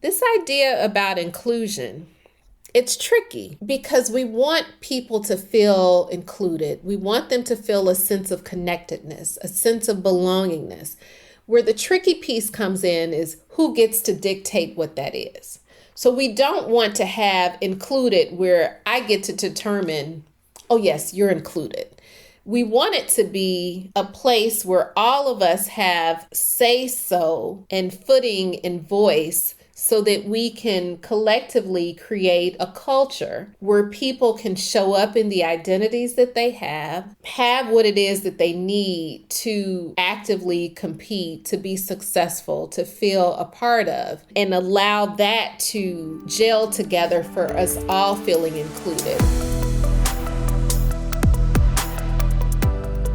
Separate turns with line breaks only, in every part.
This idea about inclusion, it's tricky because we want people to feel included. We want them to feel a sense of connectedness, a sense of belongingness. Where the tricky piece comes in is who gets to dictate what that is. So we don't want to have included where I get to determine, oh yes, you're included. We want it to be a place where all of us have say-so and footing and voice so that we can collectively create a culture where people can show up in the identities that they have what it is that they need to actively compete, to be successful, to feel a part of, and allow that to gel together for us all feeling included.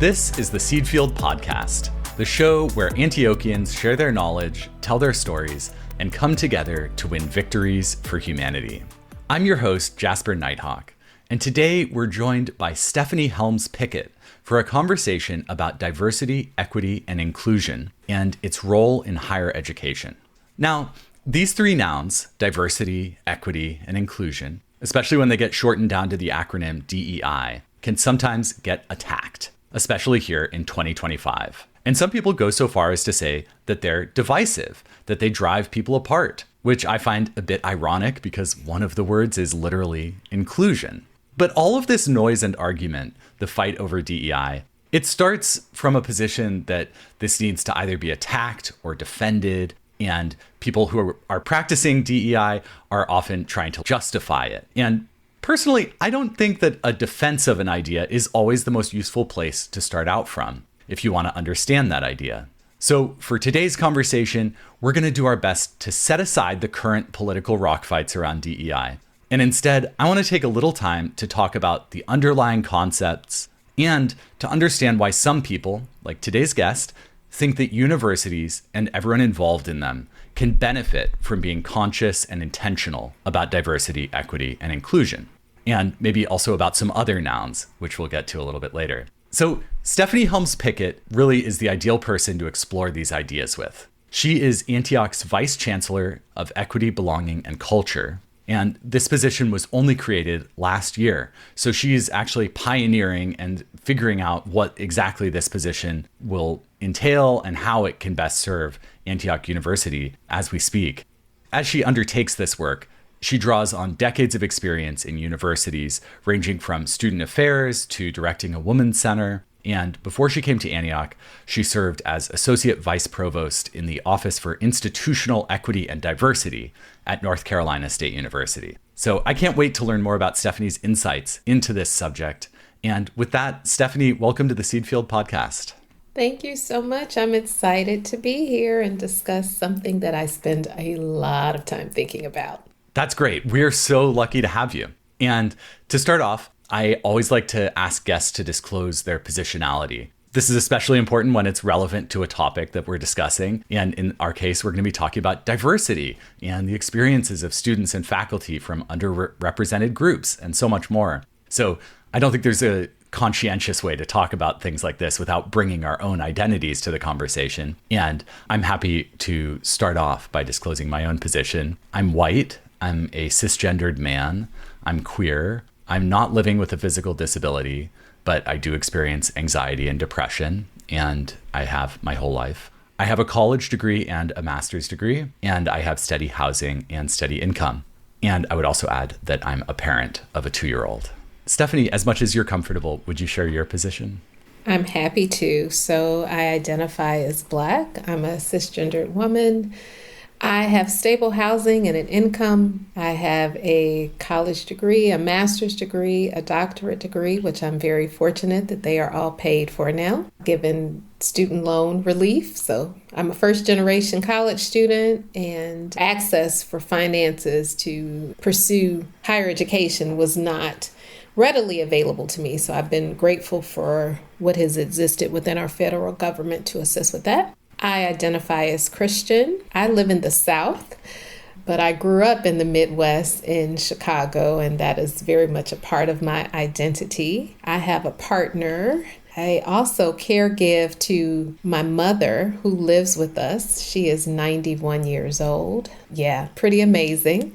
This is the Seed Field Podcast, the show where Antiochians share their knowledge, tell their stories, and come together to win victories for humanity. I'm your host, Jasper Nighthawk, and today we're joined by Stephanie Helms Pickett for a conversation about diversity, equity, and inclusion, and its role in higher education. Now, these three nouns, diversity, equity, and inclusion, especially when they get shortened down to the acronym DEI, can sometimes get attacked, especially here in 2025. And some people go so far as to say that they're divisive, that they drive people apart, which I find a bit ironic because one of the words is literally inclusion. But all of this noise and argument, the fight over DEI, it starts from a position that this needs to either be attacked or defended, and people who are practicing DEI are often trying to justify it. And personally, I don't think that a defense of an idea is always the most useful place to start out from if you want to understand that idea. So for today's conversation, we're going to do our best to set aside the current political rock fights around DEI. And instead, I want to take a little time to talk about the underlying concepts and to understand why some people, like today's guest, think that universities and everyone involved in them can benefit from being conscious and intentional about diversity, equity, and inclusion. And maybe also about some other nouns, which we'll get to a little bit later. So Stephanie Helms Pickett really is the ideal person to explore these ideas with. She is Antioch's Vice Chancellor of Equity, Belonging, and Culture. And this position was only created last year. So she's actually pioneering and figuring out what exactly this position will entail and how it can best serve Antioch University as we speak. As she undertakes this work, she draws on decades of experience in universities, ranging from student affairs to directing a women's center. And before she came to Antioch, she served as Associate Vice Provost in the Office for Institutional Equity and Diversity at North Carolina State University. So I can't wait to learn more about Stephanie's insights into this subject. And with that, Stephanie, welcome to the Seed Field Podcast.
Thank you so much. I'm excited to be here and discuss something that I spend a lot of time thinking about.
That's great. We're so lucky to have you. And to start off, I always like to ask guests to disclose their positionality. This is especially important when it's relevant to a topic that we're discussing. And in our case, we're going to be talking about diversity and the experiences of students and faculty from underrepresented groups and so much more. So I don't think there's a conscientious way to talk about things like this without bringing our own identities to the conversation. And I'm happy to start off by disclosing my own position. I'm white. I'm a cisgendered man. I'm queer. I'm not living with a physical disability, but I do experience anxiety and depression, and I have my whole life. I have a college degree and a master's degree, and I have steady housing and steady income. And I would also add that I'm a parent of a 2-year-old. Stephanie, as much as you're comfortable, would you share your position?
I'm happy to. So I identify as Black. I'm a cisgendered woman. I have stable housing and an income. I have a college degree, a master's degree, a doctorate degree, which I'm very fortunate that they are all paid for now, given student loan relief. So I'm a first generation college student, and access for finances to pursue higher education was not readily available to me. So I've been grateful for what has existed within our federal government to assist with that. I identify as Christian. I live in the South, but I grew up in the Midwest in Chicago, and that is very much a part of my identity. I have a partner. I also caregive to my mother who lives with us. She is 91 years old. Yeah, pretty amazing.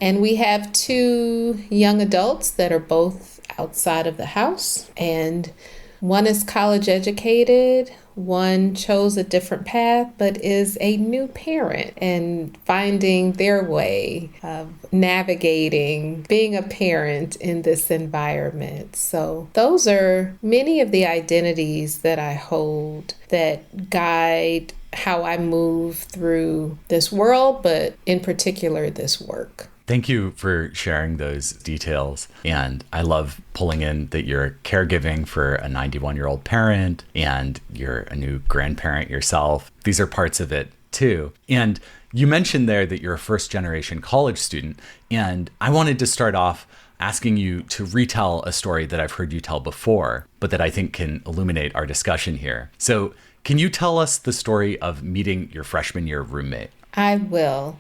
And we have two young adults that are both outside of the house. And one is college educated. One chose a different path, but is a new parent and finding their way of navigating being a parent in this environment. So those are many of the identities that I hold that guide how I move through this world, but in particular, this work.
Thank you for sharing those details. And I love pulling in that you're caregiving for a 91-year-old parent and you're a new grandparent yourself. These are parts of it too. And you mentioned there that you're a first-generation college student. And I wanted to start off asking you to retell a story that I've heard you tell before, but that I think can illuminate our discussion here. So can you tell us the story of meeting your freshman year roommate?
I will.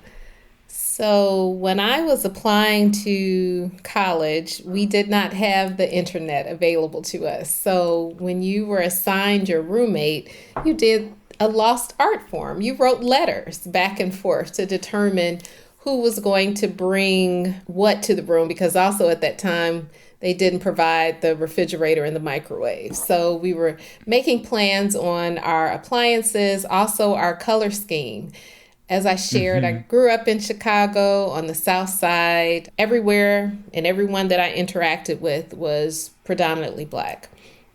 So when I was applying to college, we did not have the internet available to us. So when you were assigned your roommate, you did a lost art form. You wrote letters back and forth to determine who was going to bring what to the room, because also at that time, they didn't provide the refrigerator and the microwave. So we were making plans on our appliances, also our color scheme. As I shared, I grew up in Chicago on the South Side. Everywhere and everyone that I interacted with was predominantly Black.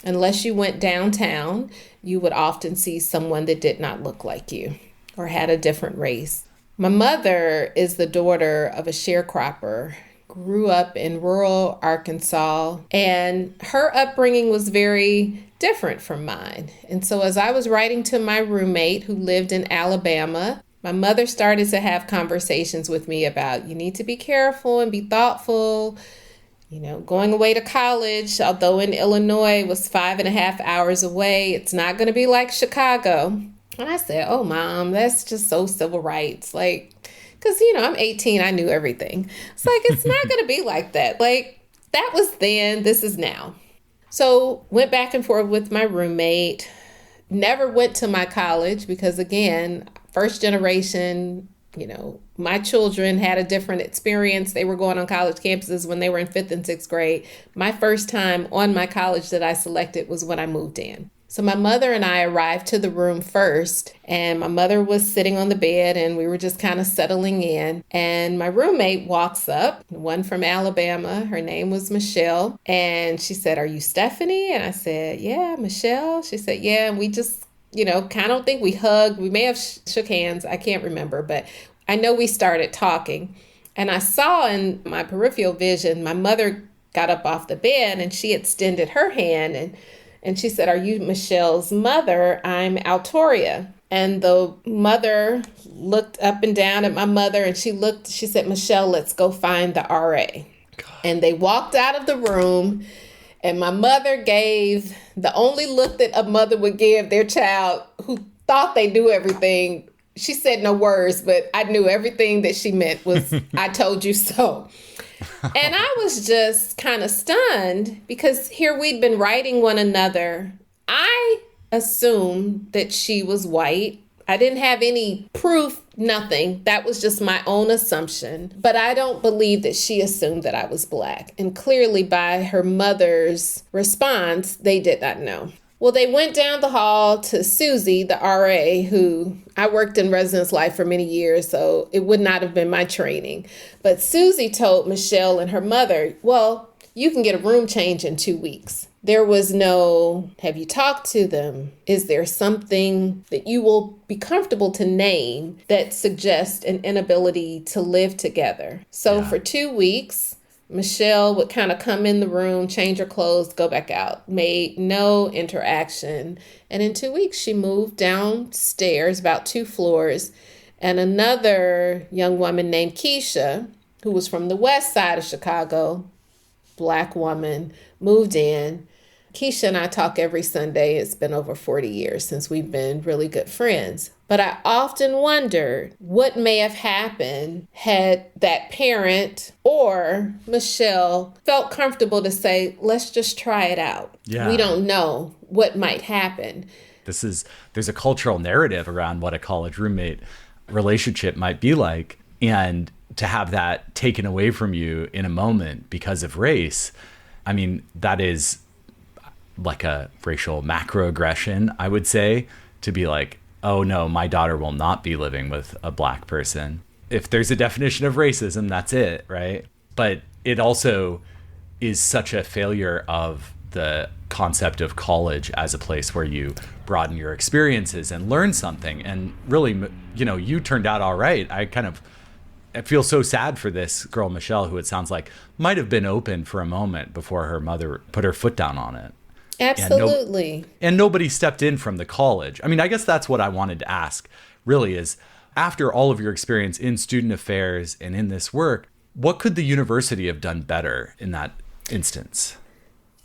Unless you went downtown, you would often see someone that did not look like you or had a different race. My mother is the daughter of a sharecropper, grew up in rural Arkansas, and her upbringing was very different from mine. And so as I was writing to my roommate who lived in Alabama, my mother started to have conversations with me about you need to be careful and be thoughtful. You know, going away to college, although in Illinois was 5.5 hours away, it's not going to be like Chicago. And I said, oh, Mom, that's just so civil rights. Like, because, I'm 18, I knew everything. It's like, it's not going to be like that. Like, that was then, this is now. So went back and forth with my roommate, never went to my college because, again, first generation, my children had a different experience. They were going on college campuses when they were in 5th and 6th grade. My first time on my college that I selected was when I moved in. So my mother and I arrived to the room first, and my mother was sitting on the bed and we were just kind of settling in. And my roommate walks up, one from Alabama. Her name was Michelle. And she said, "Are you Stephanie?" And I said, "Yeah, Michelle." She said, "Yeah." And we just kind of think we hugged. We may have shook hands. I can't remember, but I know we started talking. And I saw in my peripheral vision, my mother got up off the bed and she extended her hand and she said, "Are you Michelle's mother? I'm Altoria." And the mother looked up and down at my mother and she said, "Michelle, let's go find the RA." God. And they walked out of the room. And my mother gave the only look that a mother would give their child who thought they knew everything. She said no words, but I knew everything that she meant was, "I told you so." And I was just kind of stunned because here we'd been writing one another. I assumed that she was white. I didn't have any proof, nothing. That was just my own assumption. But I don't believe that she assumed that I was Black. And clearly by her mother's response, they did not know. Well, they went down the hall to Susie, the RA, who I worked in residence life for many years, so it would not have been my training. But Susie told Michelle and her mother, "Well, you can get a room change in 2 weeks." There was no, "Have you talked to them? Is there something that you will be comfortable to name that suggests an inability to live together?" So for 2 weeks, Michelle would kind of come in the room, change her clothes, go back out, made no interaction. And in 2 weeks, she moved downstairs about 2 floors. And another young woman named Keisha, who was from the west side of Chicago, Black woman, moved in. Keisha and I talk every Sunday. It's been over 40 years since we've been really good friends. But I often wondered what may have happened had that parent or Michelle felt comfortable to say, "Let's just try it out." Yeah. We don't know what might happen.
There's a cultural narrative around what a college roommate relationship might be like. And to have that taken away from you in a moment because of race, I mean, that is like a racial macroaggression, I would say, to be like, oh no, my daughter will not be living with a Black person. If there's a definition of racism, that's it, right? But it also is such a failure of the concept of college as a place where you broaden your experiences and learn something. And really, you turned out all right. I feel so sad for this girl, Michelle, who it sounds like might have been open for a moment before her mother put her foot down on it.
Absolutely.
And nobody stepped in from the college. I mean, I guess that's what I wanted to ask, really, is after all of your experience in student affairs and in this work, what could the university have done better in that instance?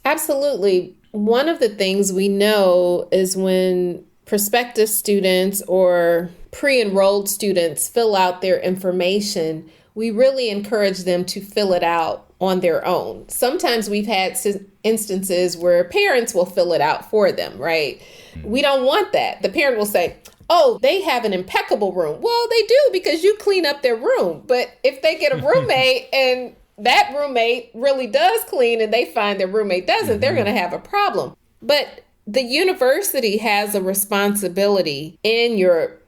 Absolutely. One of the things we know is when prospective students or pre-enrolled students fill out their information, we really encourage them to fill it out on their own. Sometimes we've had instances where parents will fill it out for them, right? We don't want that. The parent will say, oh, they have an impeccable room. Well, they do because you clean up their room. But if they get a roommate and that roommate really does clean and they find their roommate doesn't, they're going to have a problem. But the university has a responsibility in your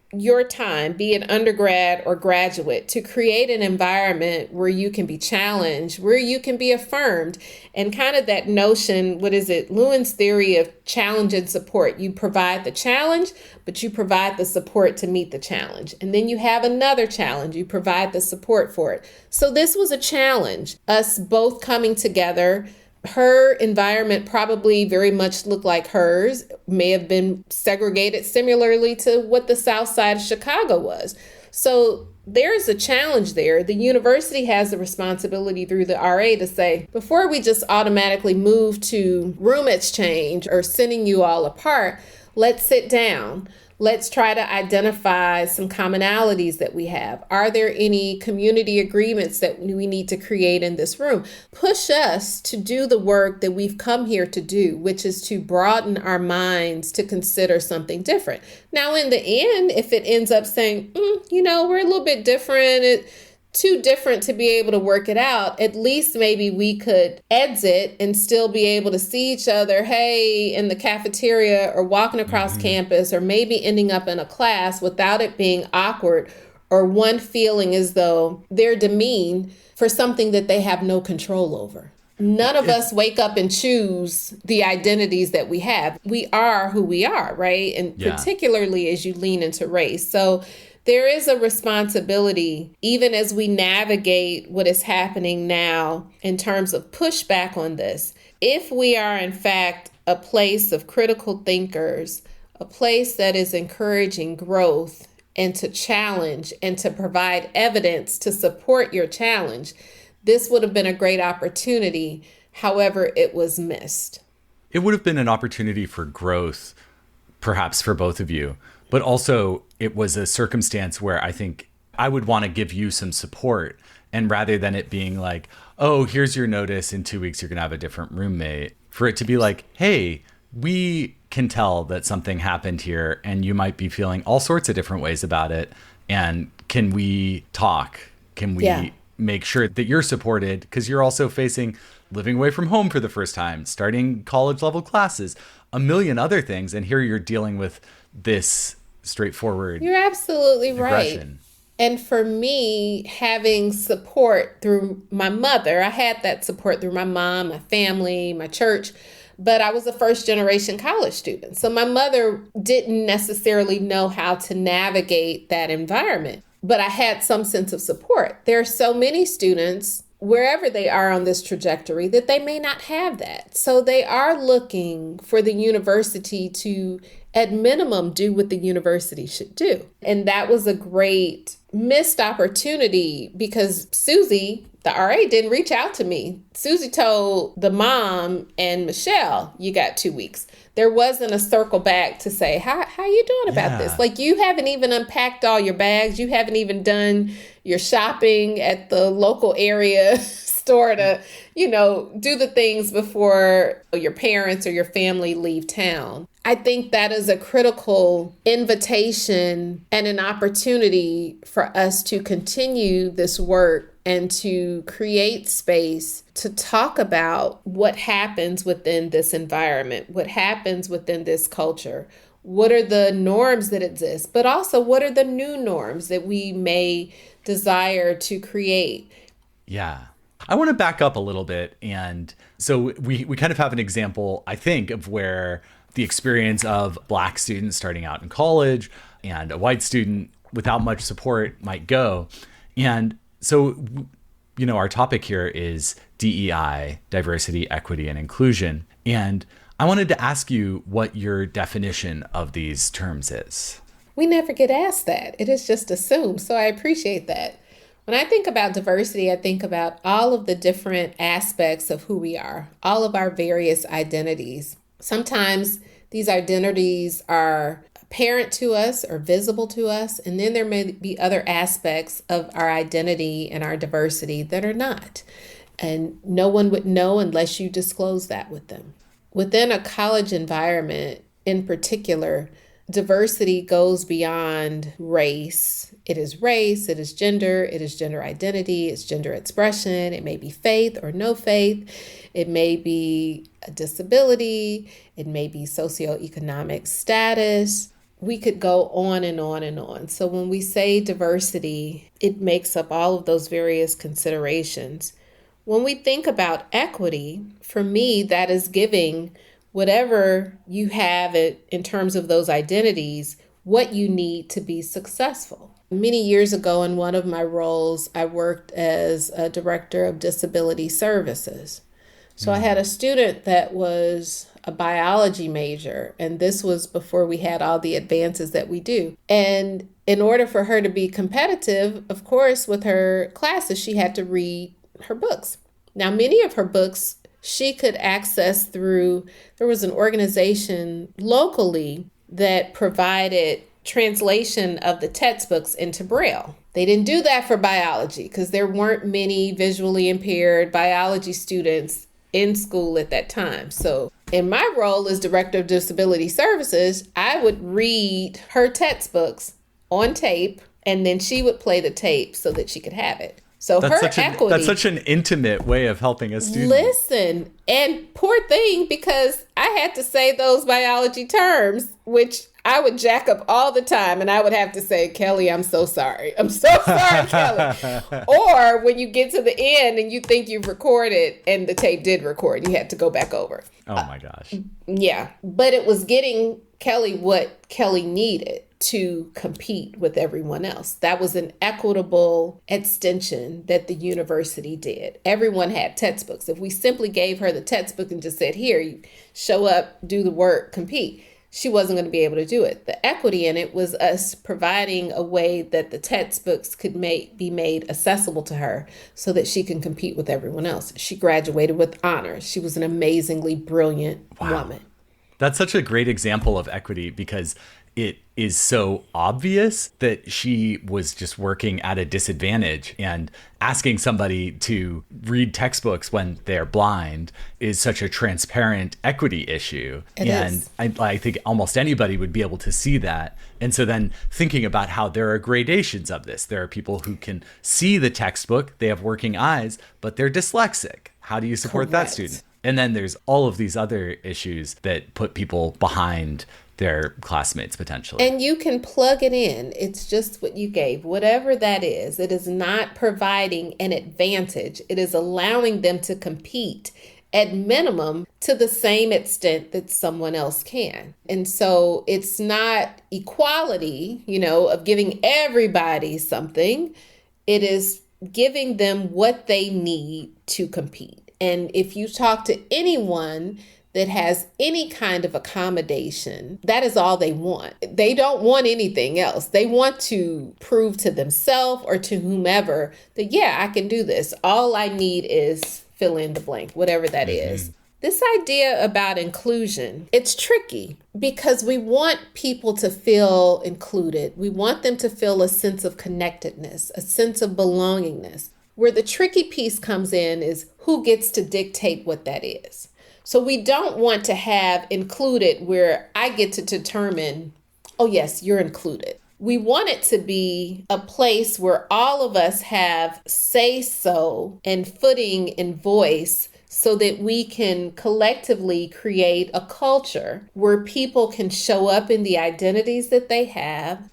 time, be it undergrad or graduate, to create an environment where you can be challenged, where you can be affirmed, and kind of that notion, Lewin's theory of challenge and support. You provide the challenge, but you provide the support to meet the challenge. And then you have another challenge, you provide the support for it. So this was a challenge, us both coming together. Her environment probably very much looked like hers, may have been segregated similarly to what the South Side of Chicago was. So there's a challenge there. The university has the responsibility through the RA to say, before we just automatically move to room exchange or sending you all apart, let's sit down. Let's try to identify some commonalities that we have. Are there any community agreements that we need to create in this room? Push us to do the work that we've come here to do, which is to broaden our minds to consider something different. Now, in the end, if it ends up saying, we're a little bit different, too different to be able to work it out, at least maybe we could exit and still be able to see each other, hey, in the cafeteria or walking across campus or maybe ending up in a class without it being awkward or one feeling as though they're demeaned for something that they have no control over. None of us wake up and choose the identities that we have. We are who we are, right? And particularly as you lean into race. So there is a responsibility, even as we navigate what is happening now in terms of pushback on this. If we are, in fact, a place of critical thinkers, a place that is encouraging growth and to challenge and to provide evidence to support your challenge, this would have been a great opportunity. However, it was missed.
It would have been an opportunity for growth, perhaps for both of you. But also, it was a circumstance where I think I would want to give you some support. And rather than it being like, oh, here's your notice, in 2 weeks, you're going to have a different roommate, for it to be like, hey, we can tell that something happened here and you might be feeling all sorts of different ways about it. And can we talk? Can we make sure that you're supported? Because you're also facing living away from home for the first time, starting college level classes, a million other things. And here you're dealing with this straightforward.
You're absolutely
aggression.
Right. And for me, having support through my mother, I had that support through my mom, my family, my church, but I was a first generation college student. So my mother didn't necessarily know how to navigate that environment, but I had some sense of support. There are so many students wherever they are on this trajectory that they may not have that. So they are looking for the university to, at minimum, do what the university should do. And that was a great missed opportunity because Susie, the RA, didn't reach out to me. Susie told the mom and Michelle, you got 2 weeks. There wasn't a circle back to say, how you doing about this? Like, you haven't even unpacked all your bags. You haven't even done your shopping at the local area store to, do the things before your parents or your family leave town. I think that is a critical invitation and an opportunity for us to continue this work and to create space to talk about what happens within this environment, what happens within this culture. What are the norms that exist, but also what are the new norms that we may desire to create?
Yeah. I want to back up a little bit. And so we kind of have an example, I think, of where the experience of Black students starting out in college and a white student without much support might go. And so, our topic here is DEI, diversity, equity, and inclusion. And I wanted to ask you what your definition of these terms is.
We never get asked that. It is just assumed. So I appreciate that. When I think about diversity, I think about all of the different aspects of who we are, all of our various identities. Sometimes these identities are apparent to us or visible to us, and then there may be other aspects of our identity and our diversity that are not. And no one would know unless you disclose that with them. Within a college environment in particular, diversity goes beyond race. It is gender, it is gender identity, it's gender expression, it may be faith or no faith, it may be a disability, it may be socioeconomic status. We could go on and on and on. So when we say diversity, it makes up all of those various considerations. When we think about equity, for me, that is giving whatever you have in terms of those identities, what you need to be successful. Many years ago, in one of my roles, I worked as a director of disability services. So I had a student that was a biology major, and this was before we had all the advances that we do. And in order for her to be competitive, of course, with her classes, she had to read her books. Now, many of her books she could access through, there was an organization locally that provided translation of the textbooks into Braille. They didn't do that for biology because there weren't many visually impaired biology students in school at that time. So in my role as Director of Disability Services, I would read her textbooks on tape, and then she would play the tape so that she could have it. So that's equity.
That's such an intimate way of helping a student.
Listen, and poor thing, because I had to say those biology terms, which I would jack up all the time. And I would have to say, Kelly, I'm so sorry. I'm so sorry, Kelly. Or when you get to the end and you think you've recorded and the tape did record, you had to go back over.
Oh my gosh.
Yeah. But it was getting Kelly what Kelly needed to compete with everyone else. That was an equitable extension that the university did. Everyone had textbooks. If we simply gave her the textbook and just said, here, you show up, do the work, compete, she wasn't going to be able to do it. The equity in it was us providing a way that the textbooks could be made accessible to her so that she can compete with everyone else. She graduated with honors. She was an amazingly brilliant woman.
That's such a great example of equity because it is so obvious that she was just working at a disadvantage, and asking somebody to read textbooks when they're blind is such a transparent equity issue.
It is.
I think almost anybody would be able to see that. And so then thinking about how there are gradations of this, there are people who can see the textbook, they have working eyes, but they're dyslexic. How do you support that student? And then there's all of these other issues that put people behind their classmates potentially.
And you can plug it in. It's just what you gave, whatever that is. It is not providing an advantage. It is allowing them to compete at minimum to the same extent that someone else can. And so it's not equality, of giving everybody something. It is giving them what they need to compete. And if you talk to anyone that has any kind of accommodation, that is all they want. They don't want anything else. They want to prove to themselves or to whomever that, yeah, I can do this. All I need is fill in the blank, whatever that is. This idea about inclusion, it's tricky because we want people to feel included. We want them to feel a sense of connectedness, a sense of belongingness. Where the tricky piece comes in is who gets to dictate what that is. So we don't want to have included where I get to determine, oh yes, you're included. We want it to be a place where all of us have say-so and footing and voice so that we can collectively create a culture where people can show up in the identities that they have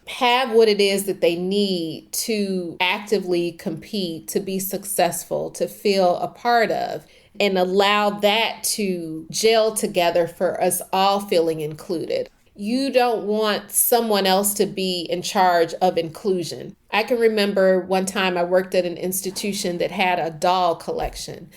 what it is that they need to actively compete, to be successful, to feel a part of, and allow that to gel together for us all feeling included. You don't want someone else to be in charge of inclusion. I can remember one time I worked at an institution that had a doll collection.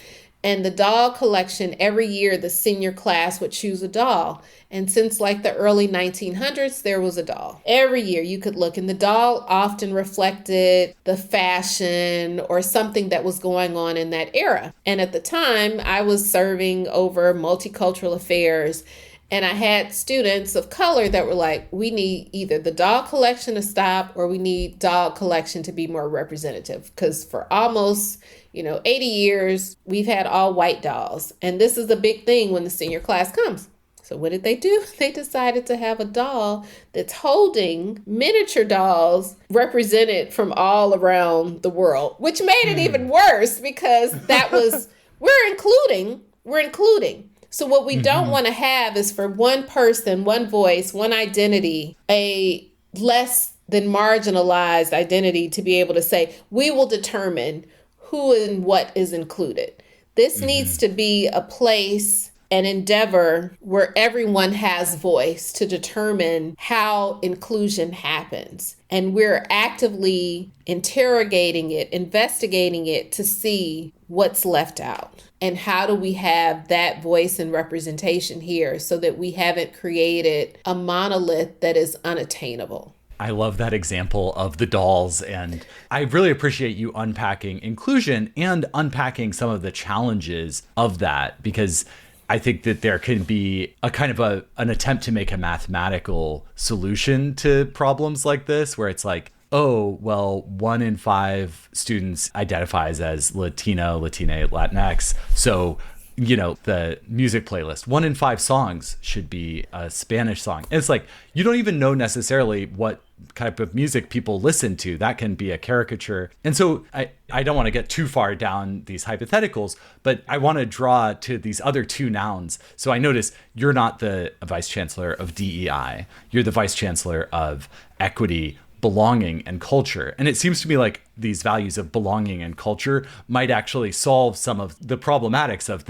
And the doll collection, every year the senior class would choose a doll. And since like the early 1900s, there was a doll. Every year you could look, and the doll often reflected the fashion or something that was going on in that era. And at the time, I was serving over multicultural affairs. And I had students of color that were like, we need either the doll collection to stop or we need doll collection to be more representative. Because for almost, 80 years, we've had all white dolls. And this is a big thing when the senior class comes. So what did they do? They decided to have a doll that's holding miniature dolls represented from all around the world, which made it even worse because that was, we're including. So what we don't want to have is for one person, one voice, one identity, a less than marginalized identity to be able to say, we will determine who and what is included. This needs to be a place, an endeavor where everyone has voice to determine how inclusion happens. And we're actively interrogating it, investigating it to see what's left out. And how do we have that voice and representation here so that we haven't created a monolith that is unattainable?
I love that example of the dolls. And I really appreciate you unpacking inclusion and unpacking some of the challenges of that, because I think that there can be a kind of an attempt to make a mathematical solution to problems like this, where it's like, oh, well, 1 in 5 students identifies as Latino, Latina, Latinx. So, the music playlist, 1 in 5 songs should be a Spanish song. And it's like, you don't even know necessarily what type of music people listen to. That can be a caricature. And so I don't want to get too far down these hypotheticals, but I want to draw to these other 2 nouns. So I notice you're not the vice chancellor of DEI. You're the vice chancellor of equity, belonging, and culture. And it seems to me like these values of belonging and culture might actually solve some of the problematics of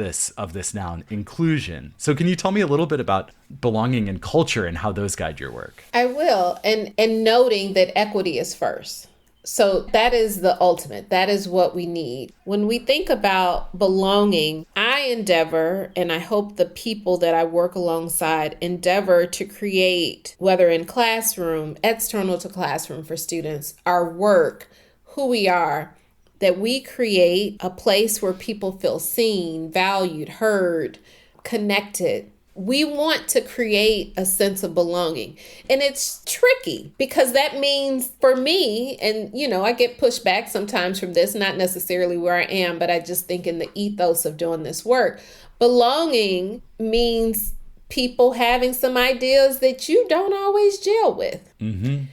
this noun, inclusion. So can you tell me a little bit about belonging and culture and how those guide your work?
I will. And noting that equity is first. So that is the ultimate. That is what we need. When we think about belonging, I endeavor, and I hope the people that I work alongside endeavor to create, whether in classroom, external to classroom for students, our work, who we are, that we create a place where people feel seen, valued, heard, connected. We want to create a sense of belonging. And it's tricky because that means for me, and I get pushback sometimes from this, not necessarily where I am, but I just think in the ethos of doing this work, belonging means people having some ideas that you don't always gel with.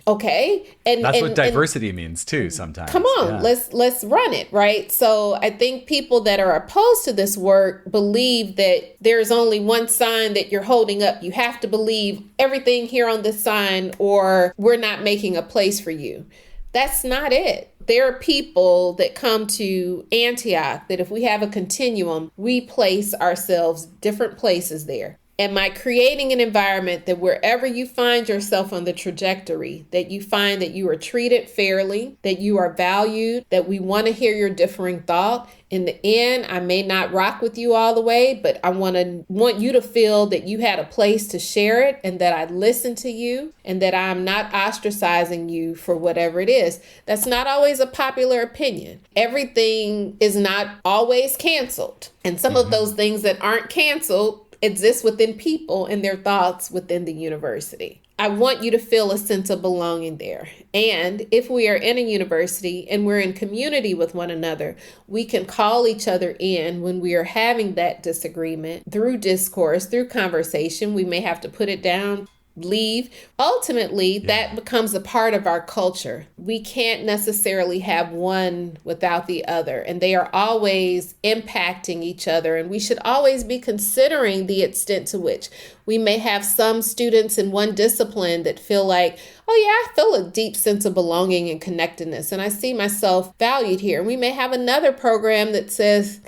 Okay. And
that's what diversity means too sometimes.
Come on, let's run it, right? So I think people that are opposed to this work believe that there's only one sign that you're holding up. You have to believe everything here on this sign or we're not making a place for you. That's not it. There are people that come to Antioch that if we have a continuum, we place ourselves different places there. Am I creating an environment that wherever you find yourself on the trajectory, that you find that you are treated fairly, that you are valued, that we want to hear your differing thought? In the end, I may not rock with you all the way, but I want you to feel that you had a place to share it and that I listened to you and that I'm not ostracizing you for whatever it is. That's not always a popular opinion. Everything is not always canceled. And some of those things that aren't canceled exist within people and their thoughts within the university. I want you to feel a sense of belonging there. And if we are in a university and we're in community with one another, we can call each other in when we are having that disagreement through discourse, through conversation. We may have to put it down, leave. Ultimately, that becomes a part of our culture. We can't necessarily have one without the other, and they are always impacting each other. And we should always be considering the extent to which we may have some students in one discipline that feel like, oh yeah, I feel a deep sense of belonging and connectedness, and I see myself valued here. And we may have another program that says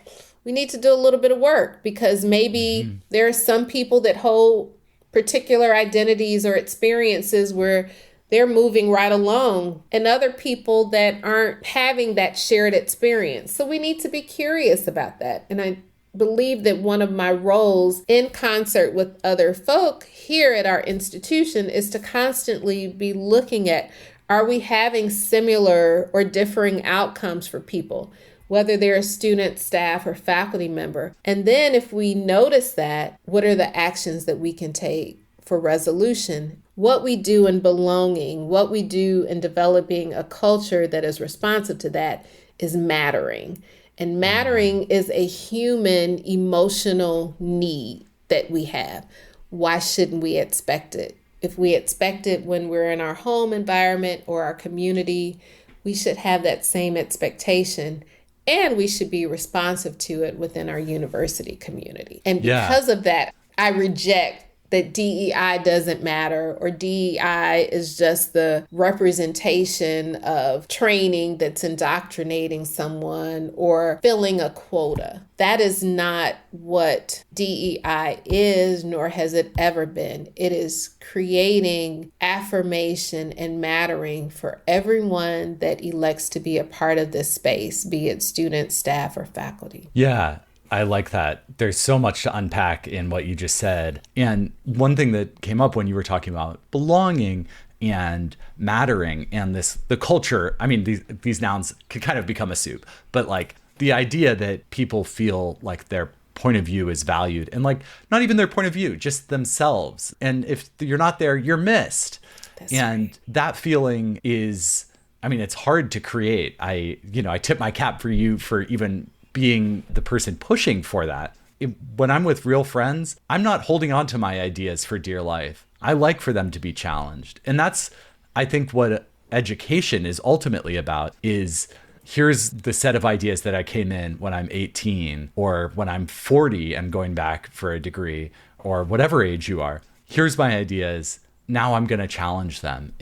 we need to do a little bit of work because maybe there are some people that hold particular identities or experiences where they're moving right along, and other people that aren't having that shared experience. So we need to be curious about that. And I believe that one of my roles in concert with other folk here at our institution is to constantly be looking at, are we having similar or differing outcomes for people, whether they're a student, staff, or faculty member? And then if we notice that, what are the actions that we can take for resolution? What we do in belonging, what we do in developing a culture that is responsive to that is mattering. And mattering is a human emotional need that we have. Why shouldn't we expect it? If we expect it when we're in our home environment or our community, we should have that same expectation. And we should be responsive to it within our university community. And because of that, I reject that DEI doesn't matter, or DEI is just the representation of training that's indoctrinating someone or filling a quota. That is not what DEI is, nor has it ever been. It is creating affirmation and mattering for everyone that elects to be a part of this space, be it students, staff, or faculty.
Yeah. I like that. There's so much to unpack in what you just said. And one thing that came up when you were talking about belonging and mattering and the culture, I mean, these nouns could kind of become a soup, but like the idea that people feel like their point of view is valued, and like not even their point of view, just themselves. And if you're not there, you're missed. That's right. That feeling is, I mean, it's hard to create. I tip my cap for you for even being the person pushing for that. When I'm with real friends, I'm not holding on to my ideas for dear life. I like for them to be challenged. And that's, I think, what education is ultimately about, is here's the set of ideas that I came in when I'm 18 or when I'm 40 and going back for a degree, or whatever age you are. Here's my ideas. Now I'm going to challenge them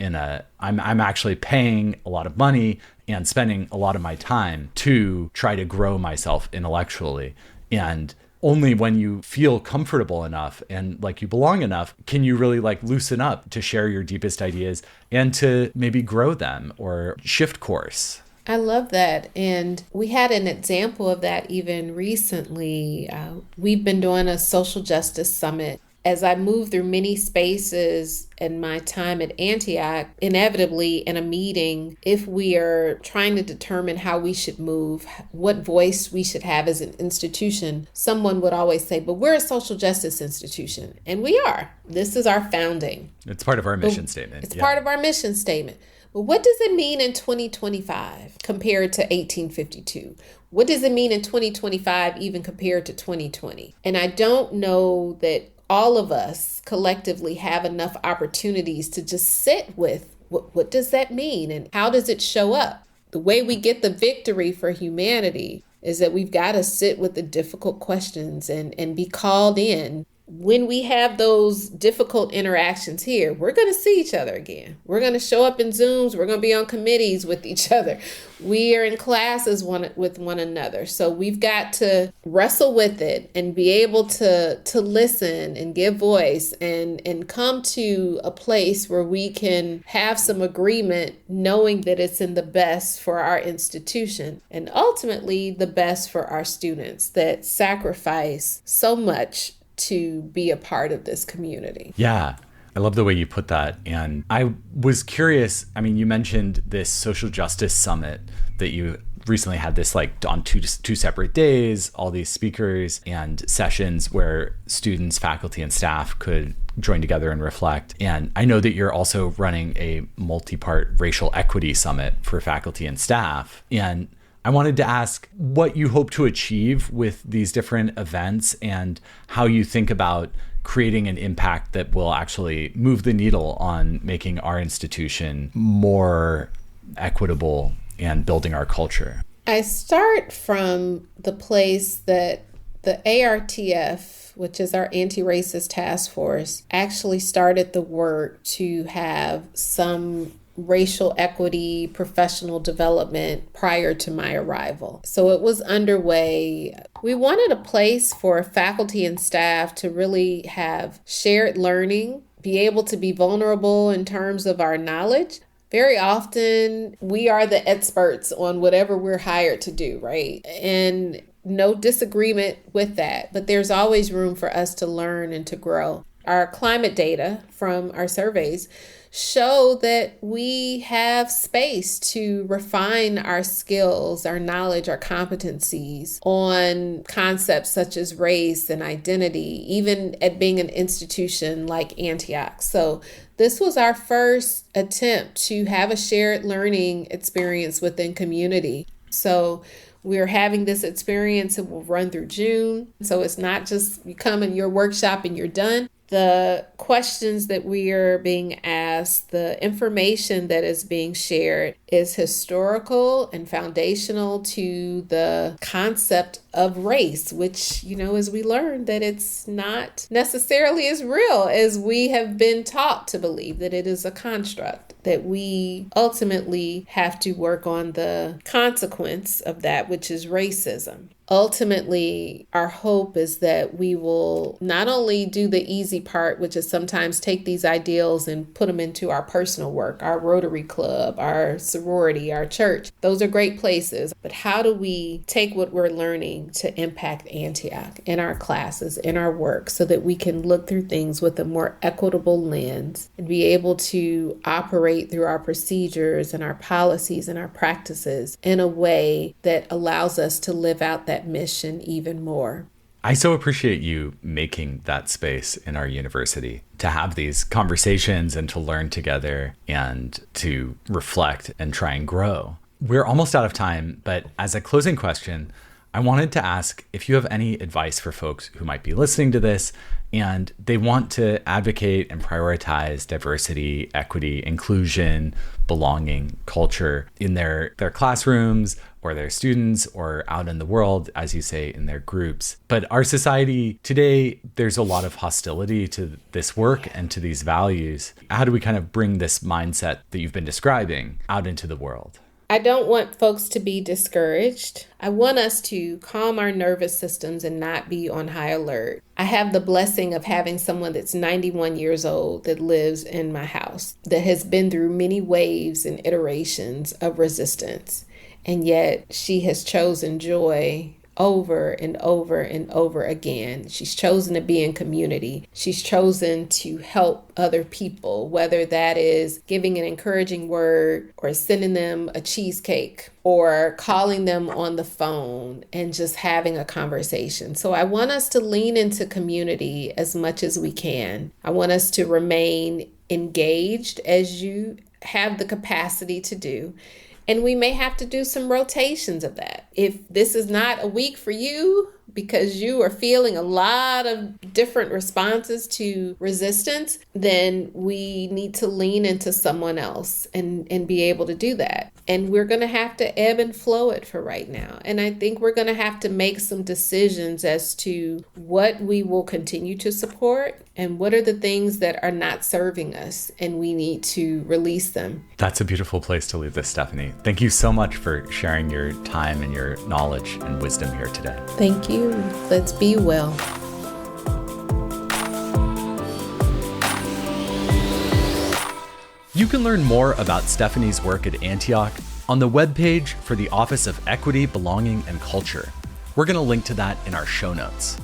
I'm actually paying a lot of money and spending a lot of my time to try to grow myself intellectually. And only when you feel comfortable enough and like you belong enough, can you really like loosen up to share your deepest ideas and to maybe grow them or shift course.
I love that. And we had an example of that even recently. We've been doing a social justice summit. As I move through many spaces in my time at Antioch, inevitably in a meeting, if we are trying to determine how we should move, what voice we should have as an institution, someone would always say, but we're a social justice institution. And we are. This is our founding.
It's part of our mission statement.
It's part of our mission statement. But what does it mean in 2025 compared to 1852? What does it mean in 2025 even compared to 2020? And I don't know that all of us collectively have enough opportunities to just sit with what does that mean and how does it show up? The way we get the victory for humanity is that we've got to sit with the difficult questions and be called in. When we have those difficult interactions here, we're going to see each other again. We're going to show up in Zooms. We're going to be on committees with each other. We are in classes with one another. So we've got to wrestle with it and be able to listen and give voice and come to a place where we can have some agreement, knowing that it's in the best for our institution and ultimately the best for our students that sacrifice so much to be a part of this community.
Yeah, I love the way you put that. And I was curious, I mean, you mentioned this social justice summit that you recently had, this like on two separate days, all these speakers and sessions where students, faculty, and staff could join together and reflect. And I know that you're also running a multi-part racial equity summit for faculty and staff. And I wanted to ask what you hope to achieve with these different events and how you think about creating an impact that will actually move the needle on making our institution more equitable and building our culture.
I start from the place that the ARTF, which is our Anti-Racist Task Force, actually started the work to have some racial equity professional development prior to my arrival. So it was underway. We wanted a place for faculty and staff to really have shared learning, be able to be vulnerable in terms of our knowledge. Very often we are the experts on whatever we're hired to do, right? And no disagreement with that, but there's always room for us to learn and to grow. Our climate data from our surveys show that we have space to refine our skills, our knowledge, our competencies on concepts such as race and identity, even at being an institution like Antioch. So this was our first attempt to have a shared learning experience within community. So we're having this experience. It will run through June. So it's not just you come in your workshop and you're done. The questions that we are being asked, the information that is being shared is historical and foundational to the concept of race, which, as we learned that it's not necessarily as real as we have been taught to believe, that it is a construct, that we ultimately have to work on the consequence of that, which is racism. Ultimately, our hope is that we will not only do the easy part, which is sometimes take these ideals and put them into our personal work, our Rotary Club, our sorority, our church. Those are great places. But how do we take what we're learning to impact Antioch in our classes, in our work, so that we can look through things with a more equitable lens and be able to operate through our procedures and our policies and our practices in a way that allows us to live out that mission even more.
I so appreciate you making that space in our university to have these conversations and to learn together and to reflect and try and grow. We're almost out of time, but as a closing question, I wanted to ask if you have any advice for folks who might be listening to this and they want to advocate and prioritize diversity, equity, inclusion, belonging, culture in their classrooms or their students or out in the world, as you say, in their groups. But our society today, there's a lot of hostility to this work and to these values. How do we kind of bring this mindset that you've been describing out into the world?
I don't want folks to be discouraged. I want us to calm our nervous systems and not be on high alert. I have the blessing of having someone that's 91 years old that lives in my house, that has been through many waves and iterations of resistance. And yet she has chosen joy over and over and over again. She's chosen to be in community. She's chosen to help other people, whether that is giving an encouraging word or sending them a cheesecake or calling them on the phone and just having a conversation. So I want us to lean into community as much as we can. I want us to remain engaged as you have the capacity to do. And we may have to do some rotations of that. If this is not a week for you because you are feeling a lot of different responses to resistance, then we need to lean into someone else and be able to do that. And we're going to have to ebb and flow it for right now. And I think we're going to have to make some decisions as to what we will continue to support and what are the things that are not serving us, and we need to release them.
That's a beautiful place to leave this, Stephanie. Thank you so much for sharing your time and your knowledge and wisdom here today.
Thank you. Let's be well.
You can learn more about Stephanie's work at Antioch on the webpage for the Office of Equity, Belonging, and Culture. We're going to link to that in our show notes.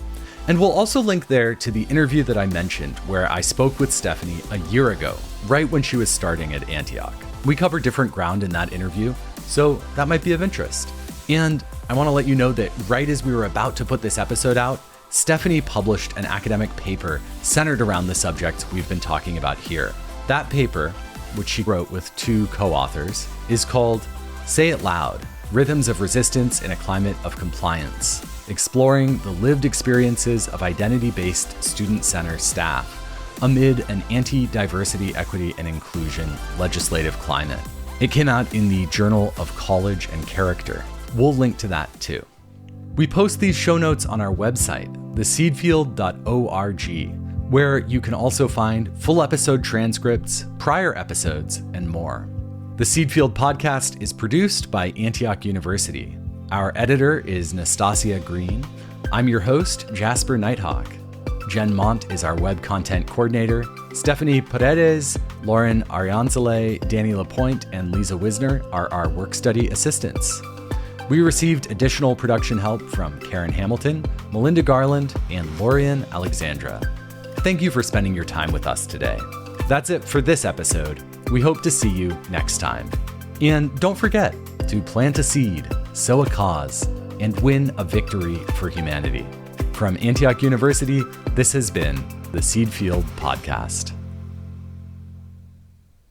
And we'll also link there to the interview that I mentioned where I spoke with Stephanie a year ago, right when she was starting at Antioch. We cover different ground in that interview, so that might be of interest. And I want to let you know that right as we were about to put this episode out, Stephanie published an academic paper centered around the subjects we've been talking about here. That paper, which she wrote with 2 co-authors, is called Say It Loud: Rhythms of Resistance in a Climate of Compliance, exploring the lived experiences of identity-based student center staff amid an anti-diversity, equity, and inclusion legislative climate. It came out in the Journal of College and Character. We'll link to that too. We post these show notes on our website, theseedfield.org, where you can also find full episode transcripts, prior episodes, and more. The Seedfield podcast is produced by Antioch University. Our editor is Nastasia Green. I'm your host, Jasper Nighthawk. Jen Mont is our web content coordinator. Stephanie Paredes, Lauren Arianzale, Danny Lapointe, and Lisa Wisner are our work study assistants. We received additional production help from Karen Hamilton, Melinda Garland, and Lorian Alexandra. Thank you for spending your time with us today. That's it for this episode. We hope to see you next time. And don't forget to plant a seed, sow a cause, and win a victory for humanity. From Antioch University, this has been the Seedfield Podcast.